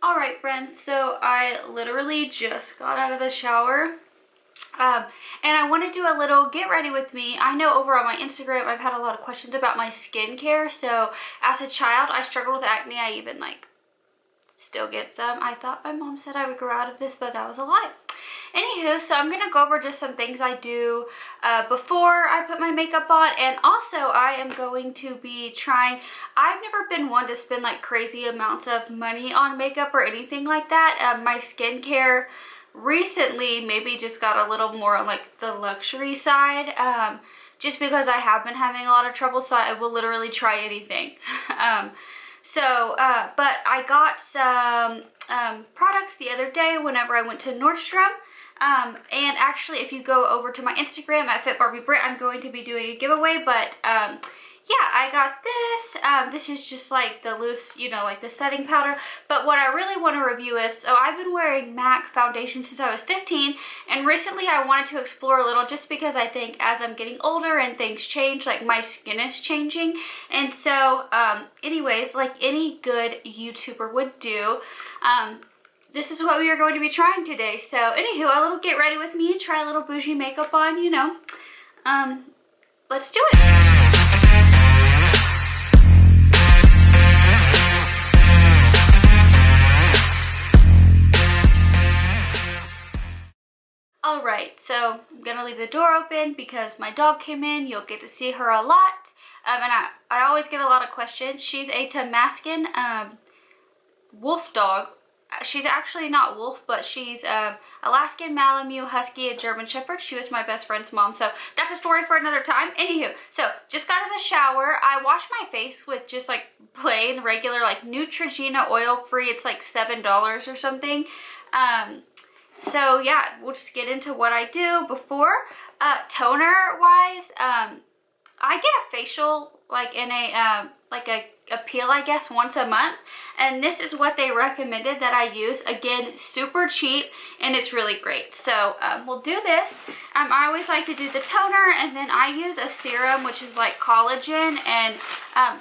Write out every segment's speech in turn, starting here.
Alright friends, so I literally just got out of the shower and I want to do a little get ready with me. I know over on my Instagram I've had a lot of questions about my skincare. So as a child I struggled with acne. I even still get some. I thought my mom said I would grow out of this, but that was a lie. Anywho, so I'm gonna go over just some things I do before I put my makeup on, and also I am going to be trying. I've never been one to spend like crazy amounts of money on makeup or anything like that. My skincare recently maybe just got a little more on like the luxury side, just because I have been having a lot of trouble, so I will literally try anything. But I got some products the other day whenever I went to Nordstrom. And actually, if you go over to my Instagram at FitBarbieBrit, I'm going to be doing a giveaway. But yeah, I got this. This is just like the loose, like the setting powder. But what I really want to review is, so I've been wearing MAC foundation since I was 15. And recently I wanted to explore a little, just because I think as I'm getting older and things change, like my skin is changing. And so anyways, like any good YouTuber would do, this is what we are going to be trying today. So anywho, a little get ready with me, try a little bougie makeup on, let's do it. Alright, so I'm gonna leave the door open because my dog came in. You'll get to see her a lot. And I always get a lot of questions. She's a Damascus wolf dog. She's actually not wolf, but she's Alaskan Malamute Husky, a German Shepherd. She was my best friend's mom, so that's a story for another time. Anywho, so just got out of the shower. I washed my face with just like plain, regular, like Neutrogena oil-free. It's like $7 or something. So yeah, we'll just get into what I do before. Toner-wise, I get a facial like in a peel, I guess, once a month, and this is what they recommended that I use. Again, super cheap, and it's really great. So we'll do this. I always like to do the toner, and then I use a serum which is like collagen, and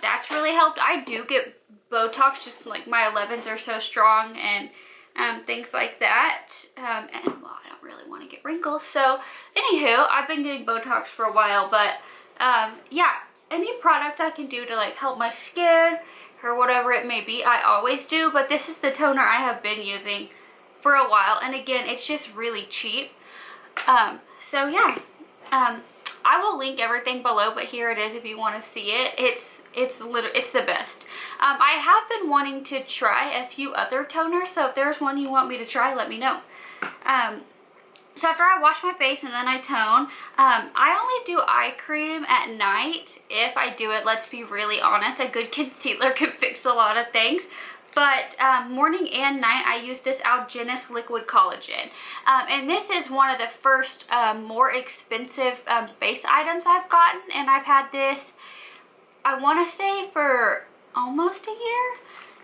that's really helped. I do get Botox, just like my 11s are so strong, and things like that. And well, I don't really want to get wrinkles, so anywho, I've been getting Botox for a while, but yeah, any product I can do to like help my skin or whatever it may be, I always do. But this is the toner I have been using for a while, and again, it's just really cheap. So yeah, I will link everything below, but here it is if you want to see it. It's the best. I have been wanting to try a few other toners, so if there's one you want me to try, let me know. So after I wash my face and then I tone, I only do eye cream at night if I do it. Let's be really honest, a good concealer can fix a lot of things. But morning and night I use this Algenist liquid collagen. And this is one of the first more expensive base items I've gotten. And I've had this, I want to say, for almost a year.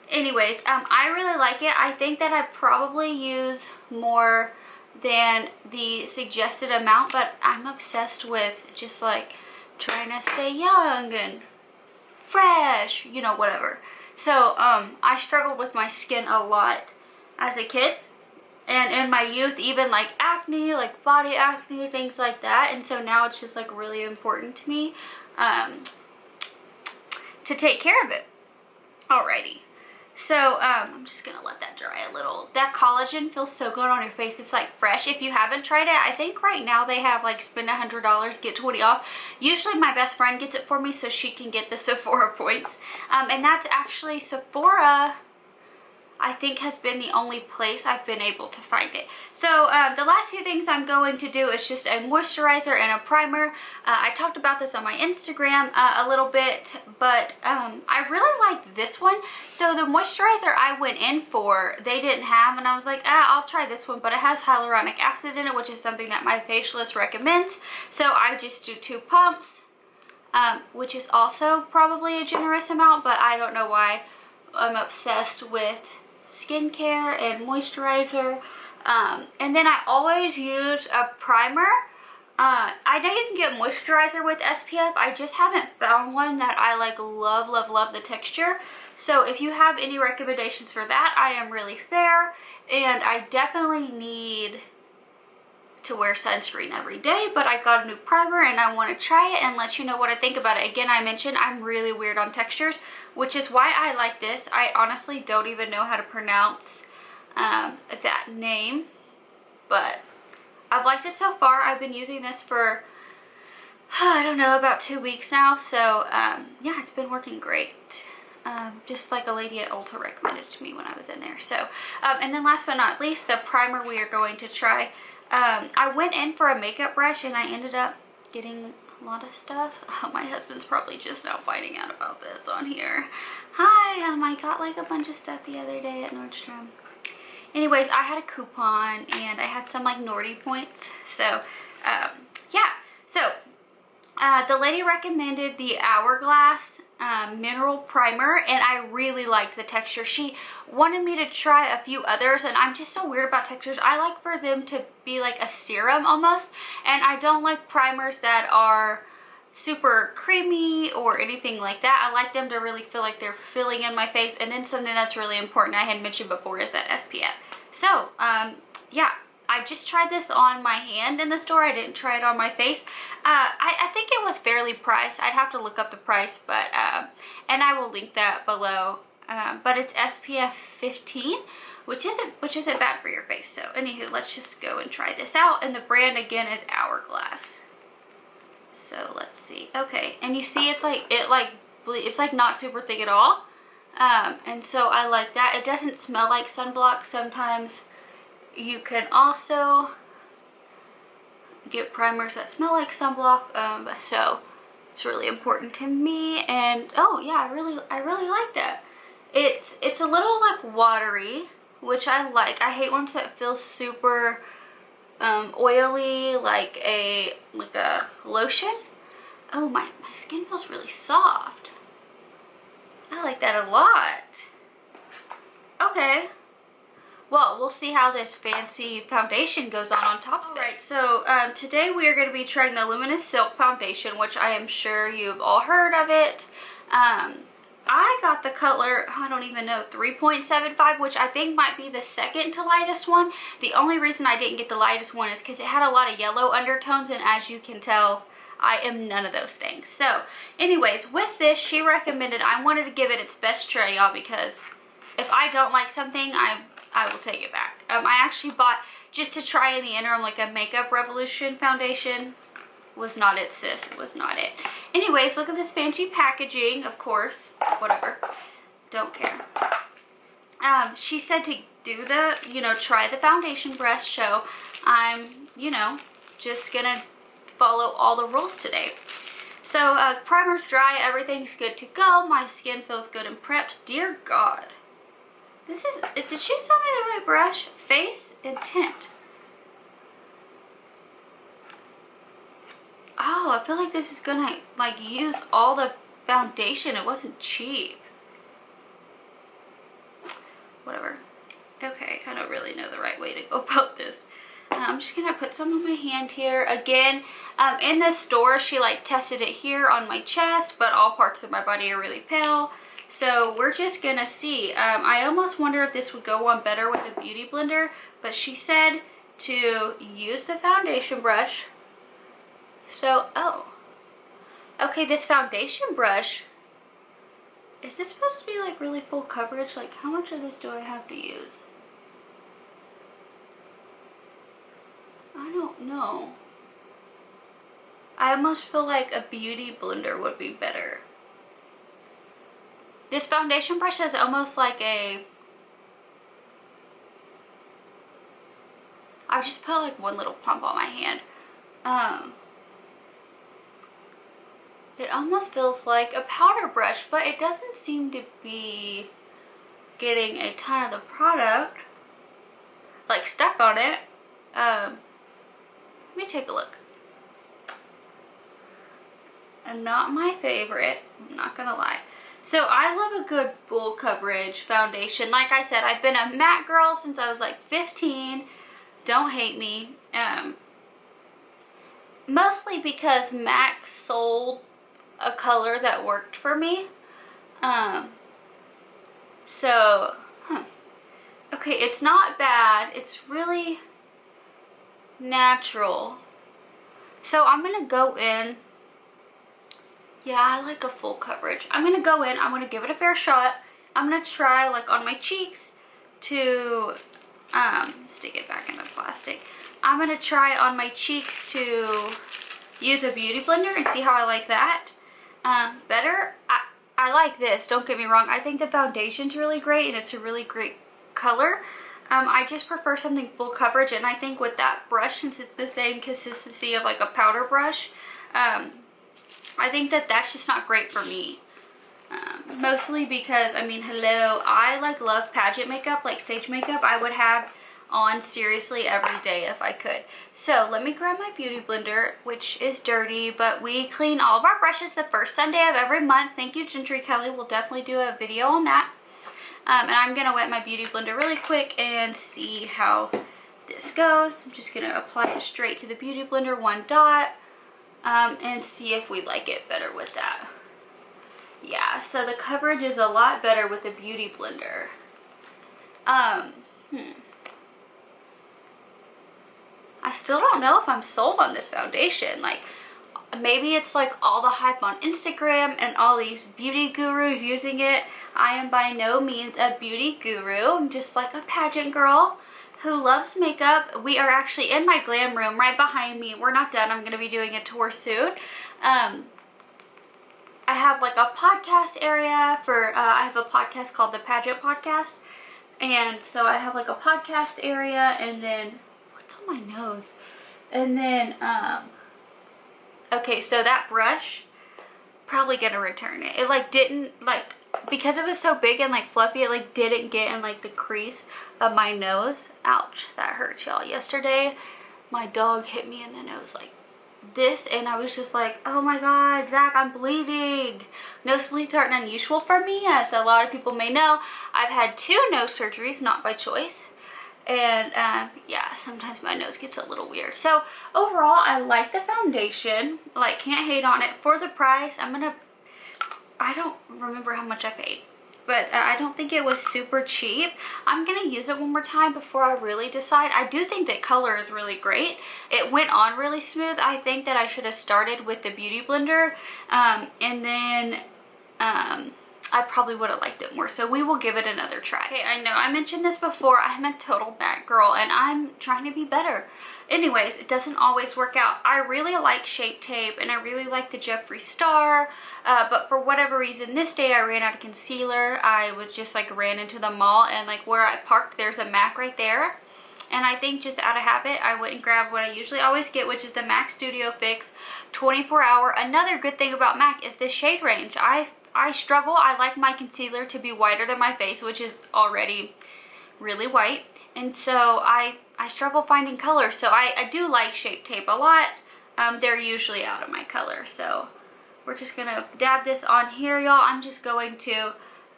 Anyways, I really like it. I think that I probably use more than the suggested amount, but I'm obsessed with just like trying to stay young and fresh, whatever. So I struggled with my skin a lot as a kid, and in my youth, even like acne, like body acne, things like that. And so now it's just like really important to me to take care of it. Alrighty. So I'm just gonna let that dry a little. That collagen feels so good on your face. It's like fresh. If you haven't tried it, I think right now they have like spend $100, get 20 off. Usually my best friend gets it for me so she can get the Sephora points. And that's actually Sephora, I think, has been the only place I've been able to find it. So the last few things I'm going to do is just a moisturizer and a primer. I talked about this on my Instagram a little bit, but I really like this one. So the moisturizer I went in for, they didn't have, and I was like, I'll try this one, but it has hyaluronic acid in it, which is something that my facialist recommends. So I just do 2 pumps, which is also probably a generous amount, but I don't know why I'm obsessed with skincare and moisturizer. And then I always use a primer. I know you can get moisturizer with SPF. I just haven't found one that I like love the texture. So if you have any recommendations for that, I am really fair. And I definitely need to wear sunscreen every day, but I got a new primer and I want to try it and let you know what I think about it. Again, I mentioned I'm really weird on textures, which is why I like this. I honestly don't even know how to pronounce that name, but I've liked it so far. I've been using this for, I don't know, about 2 weeks now, so yeah, it's been working great. Just like a lady at Ulta recommended to me when I was in there. So, and then last but not least, the primer we are going to try. I went in for a makeup brush and I ended up getting a lot of stuff. Oh, my husband's probably just now finding out about this on here. Hi, I got like a bunch of stuff the other day at Nordstrom. Anyways, I had a coupon and I had some like Nordy points. So, yeah. So, the lady recommended the Hourglass mineral primer, and I really liked the texture. She wanted me to try a few others, and I'm just so weird about textures. I like for them to be like a serum almost, and I don't like primers that are super creamy or anything like that. I like them to really feel like they're filling in my face. And then something that's really important I had mentioned before is that SPF. So yeah, I just tried this on my hand in the store. I didn't try it on my face. I think it was fairly priced. I'd have to look up the price, but and I will link that below. But it's SPF 15, which isn't bad for your face. So anywho, let's just go and try this out. And the brand again is Hourglass. So let's see. Okay, and you see it's like not super thick at all. And so I like that. It doesn't smell like sunblock. Sometimes you can also get primers that smell like sunblock, so it's really important to me. And oh yeah, I really like that. It's a little like watery, which I like. I hate ones that feel super oily, like a lotion. Oh, my skin feels really soft. I like that a lot. Okay. Well, we'll see how this fancy foundation goes on top of it. Alright, so today we are going to be trying the Luminous Silk Foundation, which I am sure you've all heard of it. I got the color, I don't even know, 3.75, which I think might be the second to lightest one. The only reason I didn't get the lightest one is because it had a lot of yellow undertones, and as you can tell, I am none of those things. So, anyways, with this, she recommended, I wanted to give it its best try, y'all, because if I don't like something, I will take it back. I actually bought, just to try in the interim, like a Makeup Revolution foundation. Was not it, sis. It was not it. Anyways, look at this fancy packaging, of course. Whatever. Don't care. She said to do the, try the foundation brush, so I'm, just gonna follow all the rules today. So, primer's dry, everything's good to go. My skin feels good and prepped. Dear God. Did she tell me the right brush? Face and tint. Oh, I feel like this is gonna use all the foundation. It wasn't cheap. Whatever. Okay, I don't really know the right way to go about this. I'm just gonna put some on my hand here. Again, in the store, she tested it here on my chest, but all parts of my body are really pale. So we're just gonna see. I almost wonder if this would go on better with a beauty blender, but she said to use the foundation brush. So, oh. Okay, this foundation brush, is this supposed to be really full coverage? How much of this do I have to use? I don't know. I almost feel like a beauty blender would be better. This foundation brush is almost like a... I just put one little pump on my hand. It almost feels like a powder brush, but it doesn't seem to be getting a ton of the product stuck on it. Let me take a look. And not my favorite, I'm not gonna lie. So I love a good full coverage foundation. Like I said, I've been a matte girl since I was 15. Don't hate me. Mostly because MAC sold a color that worked for me. So, okay, it's not bad. It's really natural. So I'm gonna go in. Yeah, I like a full coverage. I'm gonna go in, I'm gonna give it a fair shot. I'm gonna try like on my cheeks to stick it back in the plastic. I'm gonna try on my cheeks to use a beauty blender and see how I like that better. I like this, don't get me wrong. I think the foundation's really great and it's a really great color. I just prefer something full coverage, and I think with that brush, since it's the same consistency of like a powder brush, I think that that's just not great for me. Mostly because, I mean, hello, I like love pageant makeup, like stage makeup. I would have on seriously every day if I could. So let me grab my beauty blender, which is dirty, but we clean all of our brushes the first Sunday of every month. Thank you, Gentry Kelly. We'll definitely do a video on that. And I'm gonna wet my beauty blender really quick and see how this goes. I'm just gonna apply it straight to the beauty blender, one dot, and see if we like it better with that. Yeah, so the coverage is a lot better with the beauty blender. I still don't know if I'm sold on this foundation. Like, maybe it's like all the hype on Instagram and all these beauty gurus using it. I am by no means a beauty guru. I'm just like a pageant girl who loves makeup. We are actually in my glam room right behind me. We're not done. I'm going to be doing a tour soon. I have like a podcast area for, I have a podcast called the Pageant Podcast. And so I have like a podcast area, and then, what's on my nose? And then, okay, so that brush, probably gonna return it. It like didn't, like, because it was so big and like fluffy, it like didn't get in like the crease of my nose. Ouch, that hurts, y'all. Yesterday, my dog hit me in the nose like this, and I was just like, oh my god, Zach, I'm bleeding. Nose bleeds aren't unusual for me, as a lot of people may know. I've had 2 nose surgeries, not by choice. And yeah, sometimes my nose gets a little weird. So overall, I like the foundation. Like, can't hate on it. For the price, I don't remember how much I paid, but I don't think it was super cheap. I'm gonna use it one more time before I really decide. I do think that color is really great. It went on really smooth. I think that I should have started with the beauty blender, and then I probably would have liked it more. So we will give it another try. Okay, I know I mentioned this before. I'm a total MAC girl and I'm trying to be better. Anyways, it doesn't always work out. I really like Shape Tape and I really like the Jeffree Star, but for whatever reason this day I ran out of concealer. I was just like ran into the mall, and like where I parked there's a MAC right there, and I think just out of habit I went and grabbed what I usually always get, which is the MAC Studio Fix 24-hour. Another good thing about MAC is the shade range. I struggle. I like my concealer to be whiter than my face, which is already really white, and so I struggle finding color. So I do like Shape Tape a lot. They're usually out of my color, so we're just gonna dab this on here, y'all. I'm just going to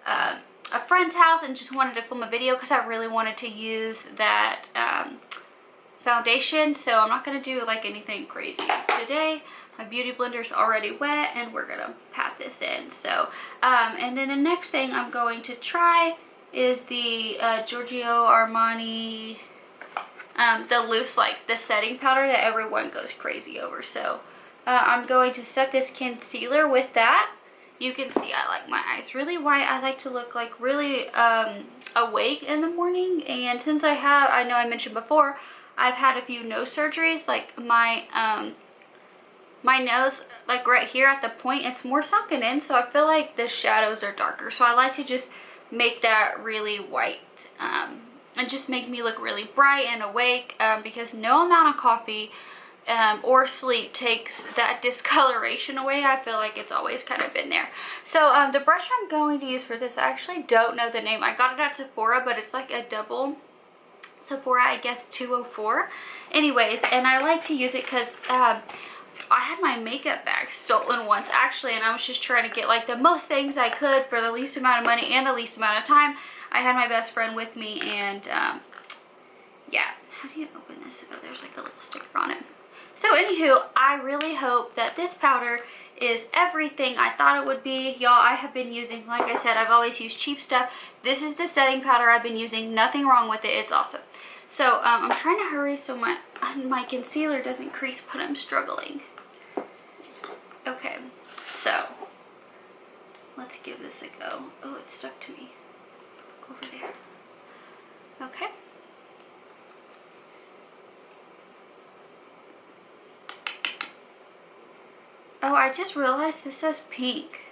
a friend's house and just wanted to film a video because I really wanted to use that foundation, so I'm not gonna do like anything crazy today. My beauty blender's already wet and we're gonna pat this in. So, and then the next thing I'm going to try is the Giorgio Armani, the loose, like the setting powder that everyone goes crazy over. So I'm going to set this concealer with that. You can see I like my eyes really white. I like to look like really awake in the morning. And since I know I mentioned before, I've had a few nose surgeries. Like my my nose, like right here at the point, it's more sunken in, so I feel like the shadows are darker. So I like to just make that really white and just make me look really bright and awake, because no amount of coffee or sleep takes that discoloration away. I feel like it's always kind of been there. So the brush I'm going to use for this, I actually don't know the name. I got it at Sephora, but it's like a double Sephora, I guess 204. Anyways, and I like to use it because I had my makeup bag stolen once actually, and I was just trying to get like the most things I could for the least amount of money and the least amount of time. I had my best friend with me, and yeah, how do you open this? Oh, there's like a little sticker on it. So anywho, I really hope that this powder is everything I thought it would be. Y'all, I have been using, like I said, I've always used cheap stuff. This is the setting powder I've been using. Nothing wrong with it. It's awesome. So I'm trying to hurry so my concealer doesn't crease, but I'm struggling. Okay, so let's give this a go. Oh, it stuck to me over there. Okay. Oh, I just realized this says pink.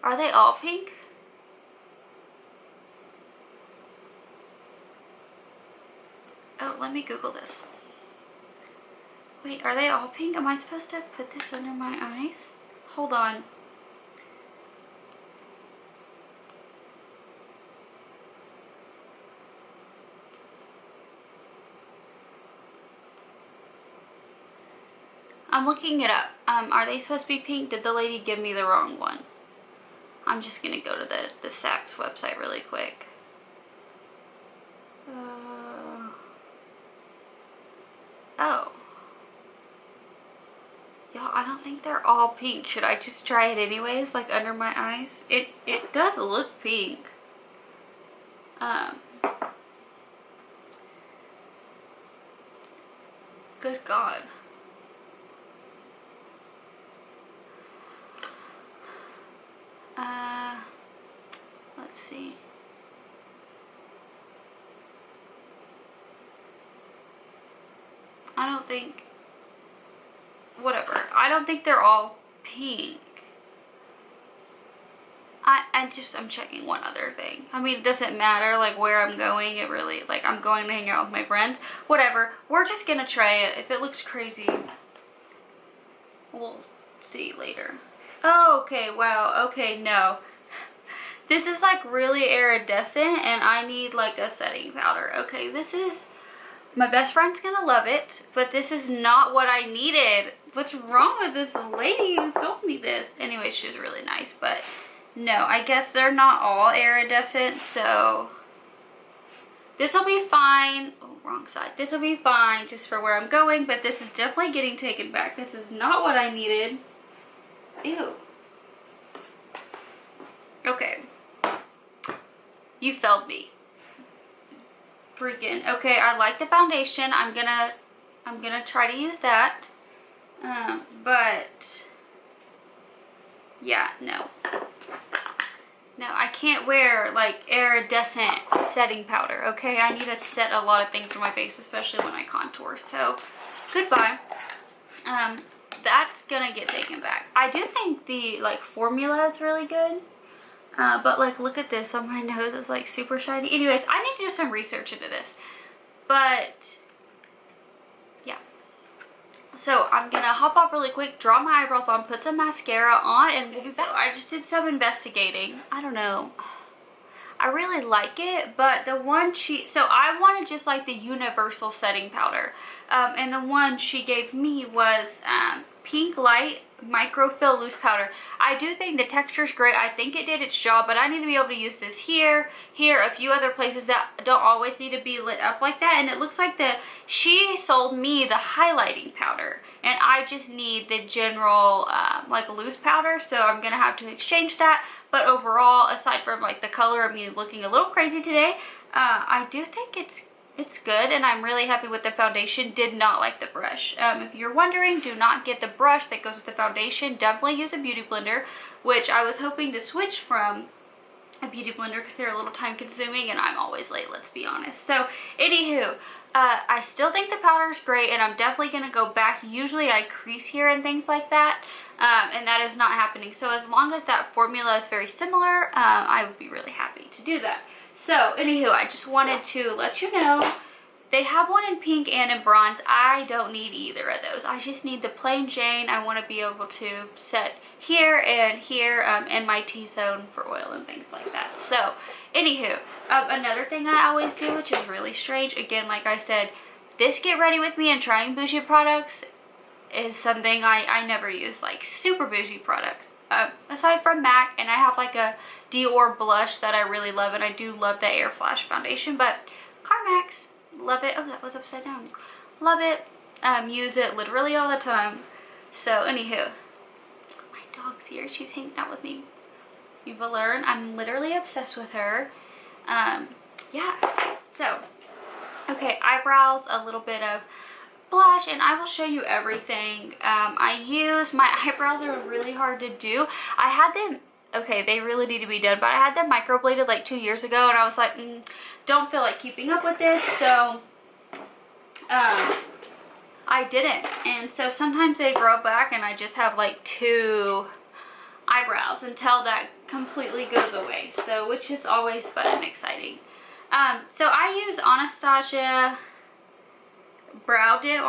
Are they all pink? Oh, let me Google this. Wait, are they all pink? Am I supposed to put this under my eyes? Hold on. I'm looking it up. Are they supposed to be pink? Did the lady give me the wrong one? I'm just gonna go to the Saks website really quick. Oh. Y'all, I don't think they're all pink. Should I just try it anyways, like under my eyes? It does look pink. Good God. Let's see. I don't think, whatever. I don't think they're all pink. I'm checking one other thing. I mean, it doesn't matter, like, where I'm going. It really, like, I'm going to hang out with my friends. Whatever. We're just gonna try it. If it looks crazy, we'll see later. Oh, okay, wow. Okay, no. This is, like, really iridescent, and I need, like, a setting powder. Okay, this is... My best friend's gonna love it, but this is not what I needed. What's wrong with this lady who sold me this? Anyway, she's really nice, but no, I guess they're not all iridescent, so this will be fine. Oh, wrong side. This will be fine just for where I'm going, but this is definitely getting taken back. This is not what I needed. Ew. Okay. You failed me. Freaking okay. I like the foundation. I'm gonna try to use that, but yeah, no, I can't wear like iridescent setting powder. Okay, I need to set a lot of things on my face, especially when I contour. So goodbye. That's gonna get taken back. I do think the like formula is really good. But like, look at this on my nose. It's like super shiny. Anyways, I need to do some research into this. But yeah. So I'm gonna hop off really quick, draw my eyebrows on, put some mascara on, and so I just did some investigating. I don't know. I really like it, but the one so I wanted just like the universal setting powder. And the one she gave me was Pink Light Micro-Fil loose powder. I do think the texture is great. I think it did its job, but I need to be able to use this here, a few other places that don't always need to be lit up like that. And it looks like she sold me the highlighting powder, and I just need the general like loose powder, so I'm gonna have to exchange that. But overall, aside from like the color of me looking a little crazy today, I do think it's good, and I'm really happy with the foundation. Did not like the brush. If you're wondering, do not get the brush that goes with the foundation. Definitely use a beauty blender, which I was hoping to switch from a beauty blender because they're a little time consuming, and I'm always late, let's be honest. So anywho, I still think the powder is great, and I'm definitely going to go back. Usually I crease here and things like that, and that is not happening. So as long as that formula is very similar, I would be really happy to do that. So anywho, I just wanted to let you know they have one in pink and in bronze. I don't need either of those. I just need the plain Jane. I want to be able to set here and here in my T-zone for oil and things like that. So anywho, another thing I always do, which is really strange, again, like I said, this get ready with me and trying bougie products is something I never use, like super bougie products. Aside from MAC, and I have like a Dior blush that I really love, and I do love the Air Flash foundation, but Carmex, love it. Oh, that was upside down. Love it. Use it literally all the time. So anywho, dog's here. She's hanging out with me. You will learn. I'm literally obsessed with her. Yeah. So, okay, eyebrows, a little bit of blush, and I will show you everything. My eyebrows are really hard to do. I had them, okay, they really need to be done, but I had them microbladed like 2 years ago, and I was like, don't feel like keeping up with this, so I didn't. And so sometimes they grow back and I just have like 2 eyebrows until that completely goes away, so which is always fun and exciting. So I use Anastasia brow dip,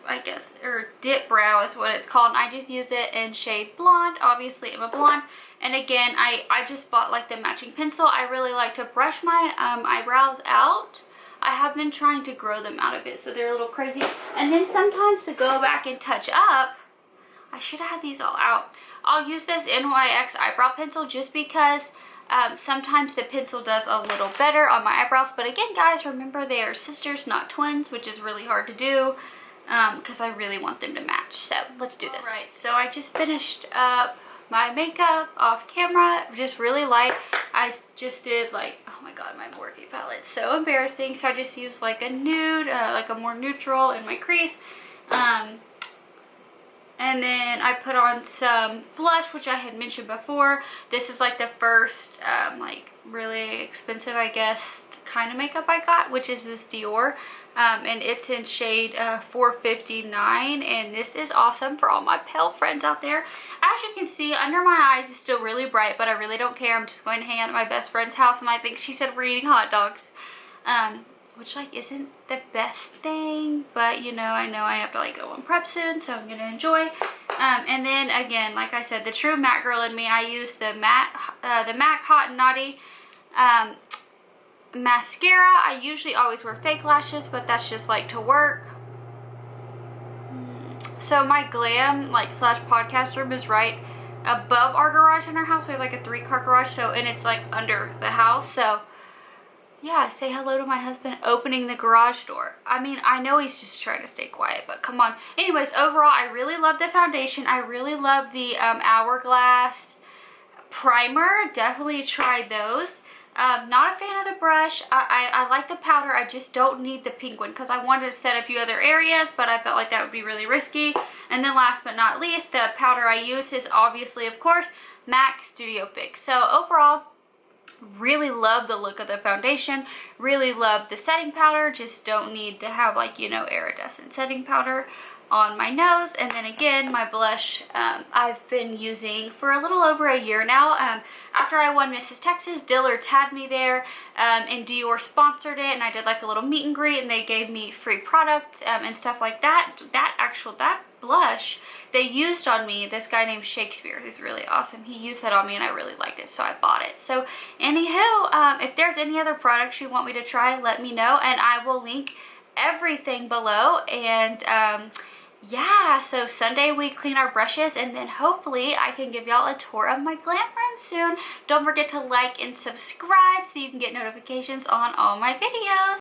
I guess, or dip brow is what it's called, and I just use it in shade blonde. Obviously I'm a blonde, and again I just bought like the matching pencil. I really like to brush my eyebrows out. I have been trying to grow them out a bit so they're a little crazy, and then sometimes to go back and touch up, I should have had these all out. I'll use this NYX eyebrow pencil just because sometimes the pencil does a little better on my eyebrows. But again, guys, remember they are sisters, not twins, which is really hard to do because I really want them to match. So let's do this. All right, so I just finished up my makeup off camera, just really light. I just did like, oh my god, my Morphe palette, so embarrassing. So I just used like a nude, like a more neutral in my crease. And then I put on some blush, which I had mentioned before. This is like the first, like really expensive, I guess, kind of makeup I got, which is this Dior. And it's in shade 459. And this is awesome for all my pale friends out there. As you can see, under my eyes is still really bright, but I really don't care. I'm just going to hang out at my best friend's house. And I think she said we're eating hot dogs. Which like isn't the best thing, but you know I have to like go on prep soon, so I'm gonna enjoy. And then again, like I said, the true matte girl in me, I use the MAC Hot and Naughty mascara. I usually always wear fake lashes, but that's just like to work. So my glam like slash podcast room is right above our garage in our house. We have like a 3-car garage, so, and it's like under the house, so yeah, say hello to my husband opening the garage door. I mean, I know he's just trying to stay quiet, but come on. Anyways, overall, I really love the foundation. I really love the Hourglass primer. Definitely try those. Not a fan of the brush. I like the powder. I just don't need the pink one because I wanted to set a few other areas, but I felt like that would be really risky. And then last but not least, the powder I use is obviously, of course, MAC Studio Fix. So overall, really love the look of the foundation, really love the setting powder, just don't need to have like, you know, iridescent setting powder on my nose. And then again, my blush I've been using for a little over a year now. After I won Mrs. Texas, Dillard's had me there, and Dior sponsored it, and I did like a little meet and greet, and they gave me free products and stuff like that. That blush they used on me, this guy named Shakespeare, who's really awesome, he used that on me and I really liked it, so I bought it. So anywho, if there's any other products you want me to try, let me know, and I will link everything below. And yeah, so Sunday we clean our brushes, and then hopefully I can give y'all a tour of my glam room soon. Don't forget to like and subscribe so you can get notifications on all my videos.